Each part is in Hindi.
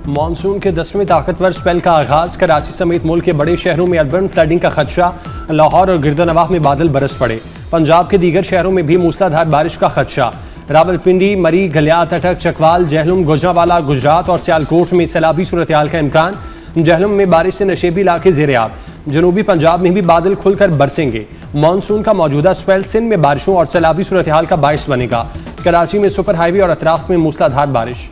मानसून के 10वें ताकतवर स्पेल का आगाज। कराची समेत मुल्क के बड़े शहरों में अर्बन फ्लडिंग का खदशा। लाहौर और गिरदनवाह में बादल बरस पड़े। पंजाब के दीगर शहरों में भी मूसलाधार बारिश का खदशा। रावलपिंडी, मरी, गलियात, अटक, चकवाल, जहलुम, गुजरांवाला, गुजरात और सियालकोट में सैलाबी सूरत हाल का इम्कान। जहलुम में बारिश से नशेबी इलाके ज़ेर-ए-आब। जनूबी पंजाब में भी बादल खुलकर बरसेंगे। मानसून का मौजूदा स्पेल सिंध में बारिशों और सैलाबी सूरत हाल का बाइस बनेगा। कराची में सुपर हाईवे और अतराफ में मूसलाधार बारिश।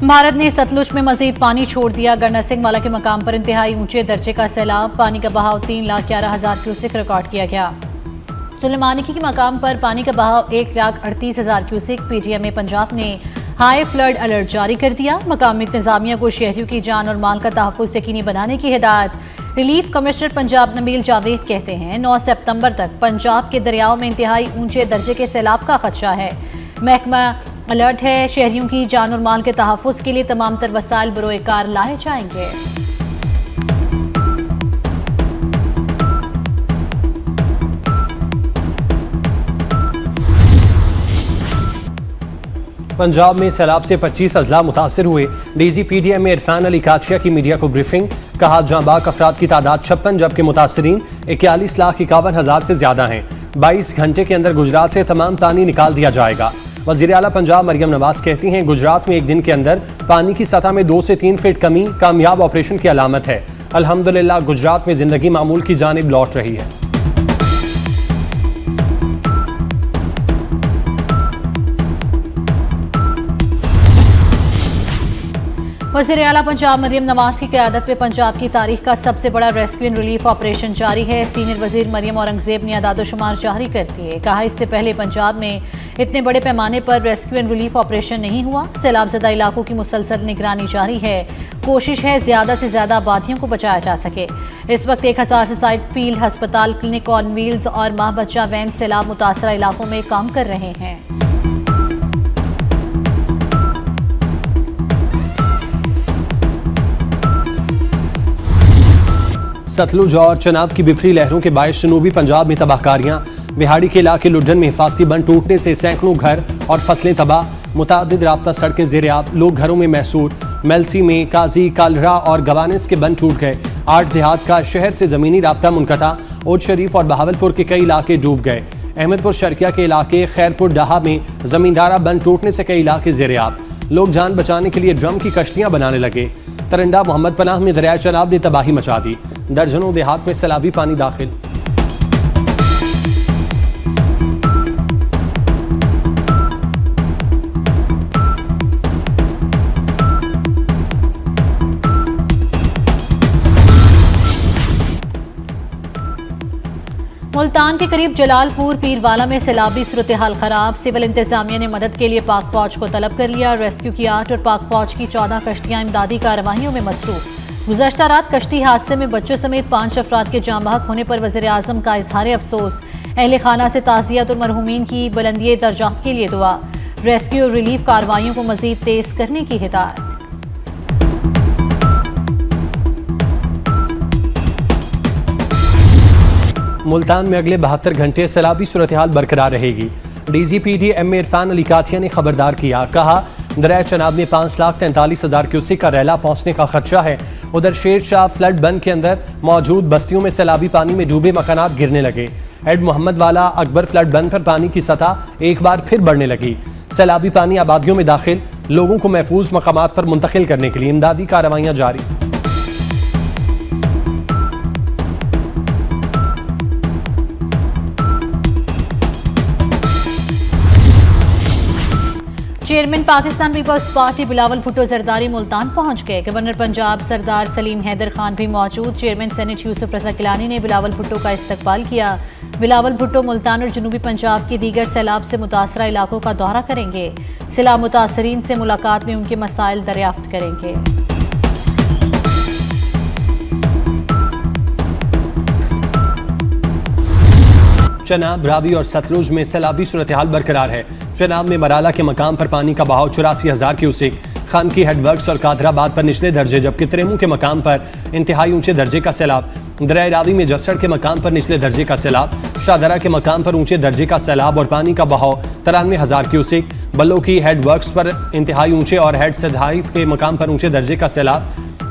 भारत ने सतलुज में मजीद पानी छोड़ दिया। गन्ना सिंह वाला के मकाम पर इंतहाई ऊंचे दर्जे का सैलाब। पानी का बहाव 3,11,000 क्यूसेक रिकॉर्ड किया गया। सुलेमानिकी के मकाम पर पानी का बहाव 1,38,000 क्यूसेक। पीजीएमए पंजाब ने हाई फ्लड अलर्ट जारी कर दिया। मकामी इंतजामिया को शहरियों की जान और माल का तहफ़्फ़ुज़ यकीनी बनाने की हिदायत। रिलीफ कमिश्नर पंजाब नबील जावेद कहते हैं 9 सितंबर तक पंजाब के दरियाओं में इंतहाई ऊंचे दर्जे के सैलाब का खदशा है। महकमा अलर्ट है। शहरियों की जान और माल के तहफ़्फ़ुज़ के लिए तमाम तर वसाइल बरोए कार लाए जाएंगे। पंजाब में सैलाब से 25 अजला मुतासिर हुए। DGPDM इरफान अली काचिया की मीडिया को ब्रीफिंग। कहा जांबाक अफराद की तादाद 56 जबकि मुतासरीन 41,51,000 से ज्यादा हैं। 22 घंटे के अंदर गुजरात से तमाम पानी निकाल दिया जाएगा। वज़ीर आला पंजाब मरियम नवाज कहती हैं गुजरात में एक दिन के अंदर पानी की सतह में 2 से 3 फीट कमी कामयाब ऑपरेशन की अलामत है। अल्हम्दुलिल्लाह गुजरात में जिंदगी मामूल की जानिब लौट रही है। वज़ीर आला पंजाब मरियम नवाज की क़यादत में पंजाब की तारीख का सबसे बड़ा रेस्क्यू एंड रिलीफ ऑपरेशन जारी है। सीनियर वज़ीर मरियम औरंगज़ेब ने अदाद-ओ-शुमार जारी कर दिए। कहा इससे पहले पंजाब में इतने बड़े पैमाने पर रेस्क्यू एंड रिलीफ ऑपरेशन नहीं हुआ। सैलाबज़दा इलाकों की मुसलसल निगरानी जारी है। कोशिश है ज़्यादा से ज़्यादा आबादियों को बचाया जा सके। इस वक्त 1000 से ज़ायद फील्ड हस्पताल, क्लिनिक ऑन व्हील्स और माँ बच्चा वैन सैलाब मुतासरा इलाकों में काम कर रहे हैं। सतलुज और चनाब की बिफरी लहरों के बायस जनूबी पंजाब में तबाहकारियां। विहाड़ी के इलाके लुड्डन में हिफाजती बंद टूटने से सैकड़ों घर और फसलें तबाह। मुतादिद राब्ता सड़कें ज़ेर-ए-आब, लोग घरों में महसूर। मेलसी में काजी, कालरा और गवानिस के बंद टूट गए। 8 देहात का शहर से ज़मीनी राब्ता मुनक़ता। ओद शरीफ और बहावलपुर के कई इलाके डूब गए। अहमदपुर शर्किया के इलाके खैरपुर डाहा में ज़मींदारा बंद टूटने से कई इलाके ज़ेर-ए-आब। लोग जान बचाने के लिए ड्रम की कश्तियाँ बनाने लगे। तरंडा मोहम्मद पनाह में दरिया चनाब ने तबाही मचा दी। दर्जनों देहात में सैलाबी पानी दाखिल। मुल्तान के करीब जलालपुर पीरवाला में सैलाबी सूरत हाल खराब। सिविल इंतजामिया ने मदद के लिए पाक फौज को तलब कर लिया। रेस्क्यू की 8 और पाक फौज की 14 कश्तियां इमदादी कार्रवाइयों में मसरूफ। गुज़श्ता रात कश्ती हादसे में बच्चों समेत 5 अफराद के जाँ बहक होने पर वज़ीर आज़म का इजहार अफसोस। अहले खाना से ताज़ियत और मरहूमीन की बुलंदी दर्जात के लिए दुआ। रेस्क्यू और रिलीफ कार्रवाइयों को मज़ीद तेज करने की हिदायत। मुल्तान में अगले 72 घंटे सैलाबी सूरत हाल बरकरार रहेगी। DGPDM इरफान अली काचिया ने खबरदार किया। कहा दरिया चनाब में 5,43,000 क्यूसेक का रैला पहुंचने का खदशा है। उधर शेर शाह फ्लड बंद के अंदर मौजूद बस्तियों में सैलाबी पानी में डूबे मकानात गिरने लगे। एड मोहम्मद वाला अकबर फ्लड बंद पर पानी की सतह एक बार फिर बढ़ने लगी। सैलाबी पानी आबादियों में दाखिल। लोगों को महफूज मकामात पर मुंतकिल करने के लिए इमदादी कार्रवाइयां जारी। Chairman Pakistan people's party Bilawal Bhutto Zardari Multan पहुंच गए। गवर्नर पंजाब सरदार सलीम हैदर खान भी मौजूद। चेयरमैन सेनेट यूसुफ रजा किलानी ने बिलावल भुट्टो का इस्तकबाल किया। बिलावल भुट्टो मुल्तान और जनूबी पंजाब के दीगर सैलाब से मुतासरा इलाकों का दौरा करेंगे। सैलाब मुतासरीन से मुलाकात में उनके मसाइल दरियाफ्त करेंगे। चनाब, रावी और सतलुज में सैलाबी सूरत हाल बरकरार है। चनाब में मराला के मकाम पर पानी का बहाव 84,000 क्यूसेक। खानकी, हेडवर्क्स और कादराबाद पर निचले दर्जे, जबकि त्रेमू के मकाम पर इंतहाई ऊंचे दर्जे का सैलाब। दरिया रावी में जस्सड़ के मकाम पर निचले दर्जे का सैलाब, शाहदरा के मकाम पर ऊंचे दर्जे का सैलाब और पानी का बहाव 93,000 क्यूसेक। बल्लो की हेडवर्क्स पर इंतहाई ऊंचे और हेड सदाई के मकाम पर ऊंचे दर्जे का सैलाब।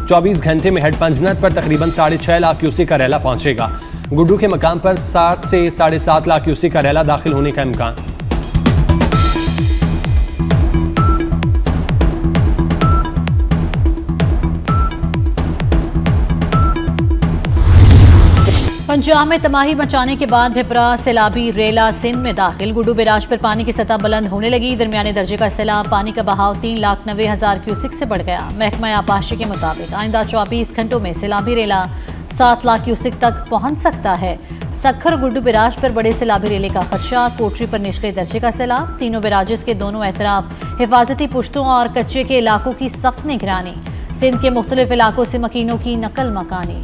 24 घंटे में हेड पंजनत पर तकरीबन 6.5 लाख क्यूसेक का रैला पहुंचेगा। गुड्डू के मकाम पर 7 से 7.5 लाख क्यूसेक का रैला दाखिल होने का इम्कान। पंजाब में तबाही मचाने के बाद भिपरा सैलाबी रेला सिंध में दाखिल। गुड्डू बैराज पर पानी की सतह बुलंद होने लगी। दरमियाने दर्जे का सैलाब, पानी का बहाव 3,90,000 क्यूसेक से बढ़ गया। महकमा आबपाशी के मुताबिक आइंदा 24 घंटों में सैलाबी रेला 7 लाख क्यूसेक तक पहुंच सकता है। सखर गुड्डू बैराज पर बड़े सैलाबी रेले का खदशा। कोटरी पर निचले दर्जे का सैलाब। तीनों बैराजेस के दोनों एतराफ हिफाजती पुश्तों और कच्चे के इलाकों की सख्त निगरानी। सिंध के मुख्तलिफ इलाकों से मकीनों की नकल मकानी।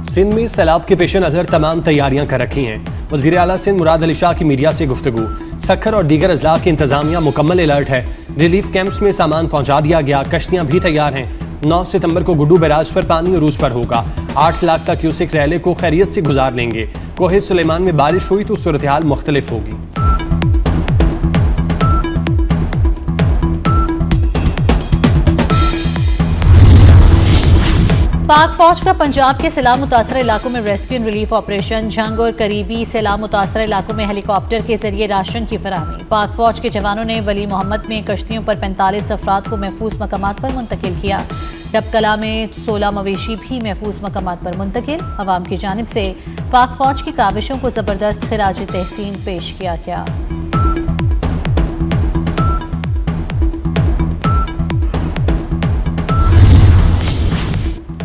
सिंध में सैलाब के पेश नज़र तमाम तैयारियां कर रखी हैं। वज़ीर आला सिंध मुराद अली शाह की मीडिया से गुफ्तगू। सखर और दीगर अजला की इंतजामिया मुकम्मल अलर्ट है। रिलीफ कैंप्स में सामान पहुंचा दिया गया, कश्तियां भी तैयार हैं। 9 सितंबर को गुड्डू बैराज पर पानी अरूज पर होगा। 8 लाख का क्यूसेक रैले को खैरियत से गुजार लेंगे। कोहे सुलेमान में बारिश हुई तो सूरत हाल मुख्तलिफ होगी। पाक फौज का पंजाब के सैलाब मुतासर इलाकों में रेस्क्यू एंड रिलीफ ऑपरेशन। जंग और करीबी सैलाब मुतासर इलाकों में हेलीकॉप्टर के जरिए राशन की फराहमी। पाक फौज के जवानों ने वली मोहम्मद में कश्तियों पर 45 अफराद को महफूज मकामात पर मुंतकिल किया। डबकला में 16 मवेशी भी महफूज मकामात पर मुंतकिल। अवाम की जानिब से पाक फौज की काविशों को जबरदस्त खिराज तहसीन पेश किया गया।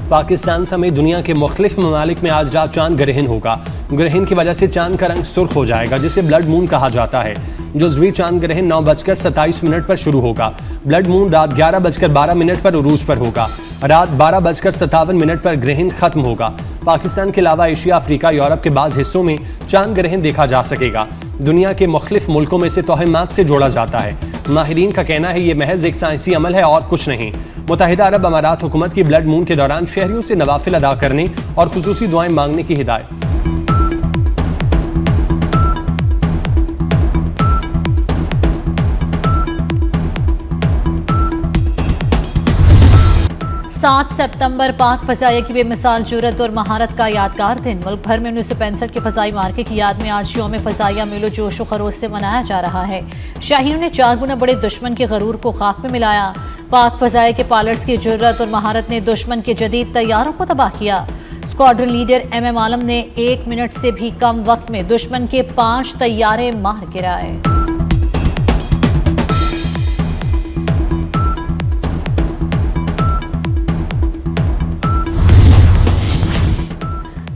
पाकिस्तान समेत दुनिया के मुख्तलिफ ममालिक में आज रात चांद ग्रहण होगा। ग्रहण की वजह से चांद का रंग सुर्ख हो जाएगा, जिसे ब्लड मून कहा जाता है। जुज़वी चांद ग्रहण 9:27 पर शुरू होगा। ब्लड मून रात 11:12 पर उरूज पर होगा। रात 12:57 पर ग्रहण खत्म होगा। पाकिस्तान के अलावा एशिया, अफ्रीका, यूरोप के बाज़ हिस्सों में चांद ग्रहण देखा जा सकेगा। दुनिया के मुख्तलिफ मुल्कों में से तोहमात से जोड़ा जाता है। माहिरीन का कहना है ये महज एक साइंसी अमल है और कुछ नहीं। मुत्तहिदा अरब अमारात हुकूमत की ब्लड मून के दौरान शहरियों से नवाफिल अदा करने और खुसूसी दुआएं मांगने की हिदायत। सात सितंबर पाक फ़ज़ाइया की बेमिसाल जुर्रत और महारत का यादगार दिन। मुल्क भर में 1965 के फ़ज़ाई मार्के की याद में आज यौम फ़ज़ाइया मेलो जोश व खरोश से मनाया जा रहा है। शाहीनों ने 4 गुना बड़े दुश्मन के गरूर को खाक में मिलाया। पाक फ़ज़ाइया के पायलट्स की जुर्रत और महारत ने दुश्मन के जदीद तैयारों को तबाह किया। स्क्वाड्रन लीडर MM आलम ने 1 मिनट से भी कम वक्त में दुश्मन के 5 तैयारे मार गिराए।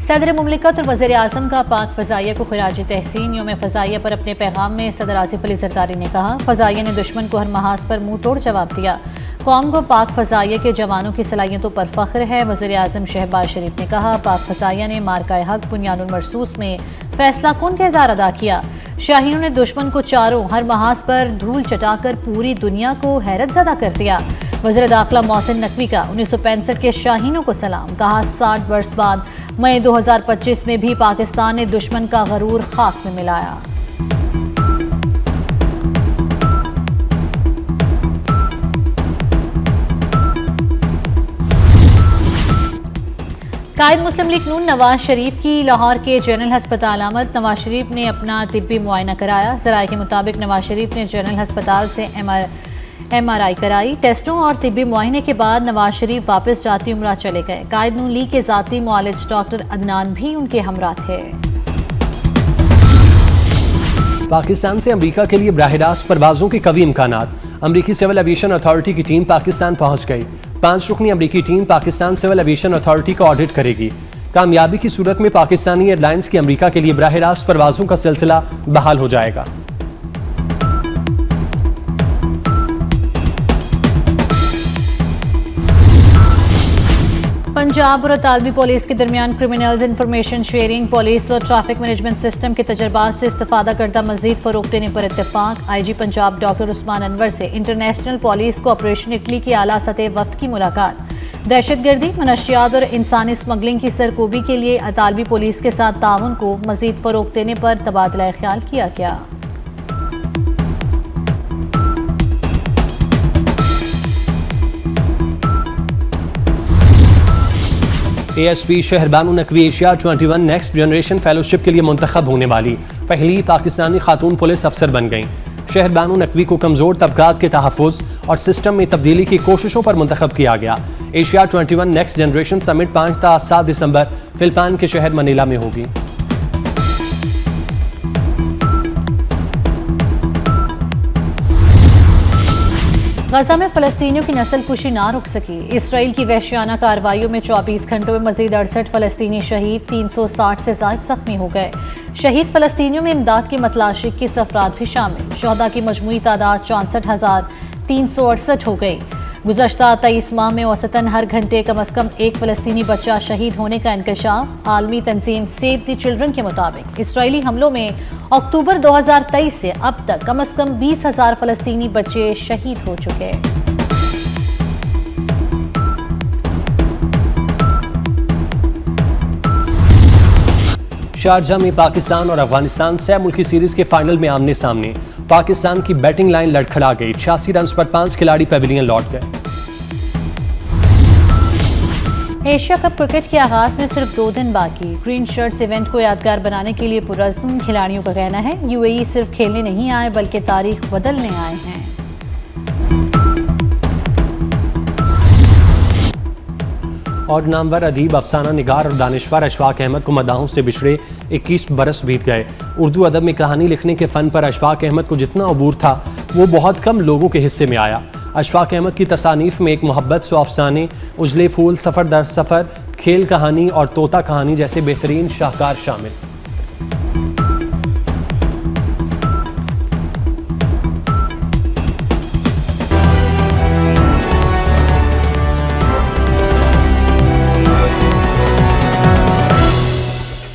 सदर मुमलिकत और वज़ीर आज़म का पाक फ़ज़ाइया को खिराज तहसीन। यौम फ़ज़ाइया पर अपने पैगाम में सदर आसिफ अली ज़रदारी ने कहा, फ़ज़ाइया ने दुश्मन को हर महाज पर मुंह तोड़ जवाब दिया। कौम को पाक फ़ज़ाइया के जवानों की सलाहियतों पर फ़ख्र है। वज़ीर आज़म शहबाज शरीफ ने कहा, पाक फ़ज़ाइया ने मार्का हक बुनियानुल मरसूस में फैसला कुन किरदार अदा किया। शाहीनों ने दुश्मन को चारों हर महाज पर धूल चटाकर पूरी दुनिया को हैरत ज़दा कर दिया। वज़ीर दाखिला मोहसिन नकवी का 1965 के शाहीनों को सलाम। कहा, 60 वर्ष बाद मई 2025 में भी पाकिस्तान ने दुश्मन का गरूर खाक में मिलाया। कायद मुस्लिम लीग नून नवाज शरीफ की लाहौर के जनरल हस्पताल आमद। नवाज शरीफ ने अपना तिब्बी मुआयना कराया। ज़राए के मुताबिक नवाज शरीफ ने जनरल हस्पताल से MRI कराई। टेस्टों और तिब्बी मुआयने के बाद नवाज शरीफ वापस जाती उम्रा चले गए। कायद नून लीग के ज़ाती मुआलिज डॉक्टर अदनान भी उनके हमरा थे। पाकिस्तान से अमेरिका के लिए बराह रास्त परवाजों के कवी इम्कानात। अमेरिकी सिविल एविएशन अथॉरिटी की टीम पाकिस्तान पहुंच गई। 5 रुकनी अमेरिकी team Pakistan civil aviation authority का ऑडिट करेगी। कामयाबी की सूरत में पाकिस्तानी एयरलाइंस की अमेरिका के लिए बराह रास्त परवाजों का सिलसिला बहाल हो जाएगा। पंजाब और अतालवी पुलिस के दरमियान क्रिमिनल्स इंफॉर्मेशन शेयरिंग, पुलिस और ट्रैफिक मैनेजमेंट सिस्टम के तजर्बात से इस्तेफादा करता मजीद फरोग देने पर इत्तेफाक। IG पंजाब डॉक्टर उस्मान अनवर से इंटरनेशनल पुलिस कोऑपरेशन इटली की आला सतह वफ्द की मुलाकात। दहशतगर्दी, मनशियात और इंसानी स्मगलिंग की सरकोबी के लिए अतालवी पुलिस के साथ ताउन को मजीद फरोग देने पर तबादला ख्याल किया गया। ASP शहर Bano Naqvi Asia 21 next generation fellowship के लिए मुंतखब होने वाली पहली पाकिस्तानी खातून पुलिस अफसर बन गईं। शहर बानो नकवी को कमज़ोर तबकात के तहफ़्फ़ुज़ और सिस्टम में तब्दीली की कोशिशों पर मुंतखब किया गया। एशिया 21 नेक्स्ट जनरेशन समिट 5 से 7 दिसंबर फिलिपाइन के शहर मनीला में होगी। गजा में फ़लस्तीनियों की नस्ल कुशी ना रुक सकी। इसराइल की वहशियाना कार्रवाइयों में 24 घंटों में मजीद 68 फ़लस्तीनी शहीद, 360 से ज़ायद जख्मी हो गए। शहीद फ़लस्तीनियों में इमदाद के मतलाशिक के अफराद भी शामिल। शुहदा की मजमूई तादाद 64,368 हो गई। गुज़श्ता 23 माह में औसतन हर घंटे कम अज़ कम एक फ़लस्तीनी बच्चा शहीद होने का इंकशाफ। आलमी तंजीम सेव द चिल्ड्रन के मुताबिक इसराइली हमलों में अक्टूबर 2023 से अब तक कम अज़ कम 20,000 फ़लस्तीनी बच्चे शहीद हो चुके। शारजाह में पाकिस्तान और अफगानिस्तान सह मुल्की सीरीज के फाइनल में आमने सामने। पाकिस्तान की बैटिंग लाइन लड़खड़ा गई। 86 रन पर 5 खिलाड़ी पेविलियन लौट गए। एशिया कप क्रिकेट के आगाज में सिर्फ 2 दिन बाकी। ग्रीन शर्ट्स इवेंट को यादगार बनाने के लिए पुरज़्म खिलाड़ियों का कहना है UAE सिर्फ खेलने नहीं आए बल्कि तारीख बदलने आए हैं। और नामवर अदीब, अफसाना निगार और दानिश्वर अशफाक अहमद को मदाहों से बिछड़े 21 बरस बीत गए। उर्दू अदब में कहानी लिखने के फ़न पर अशफाक अहमद को जितना अबूर था वो बहुत कम लोगों के हिस्से में आया। अशफाक अहमद की तसानीफ में एक मोहब्बत सो अफसाने, उजले फूल, सफ़र दर सफ़र, खेल कहानी और तोता कहानी जैसे बेहतरीन शाहकार शामिल।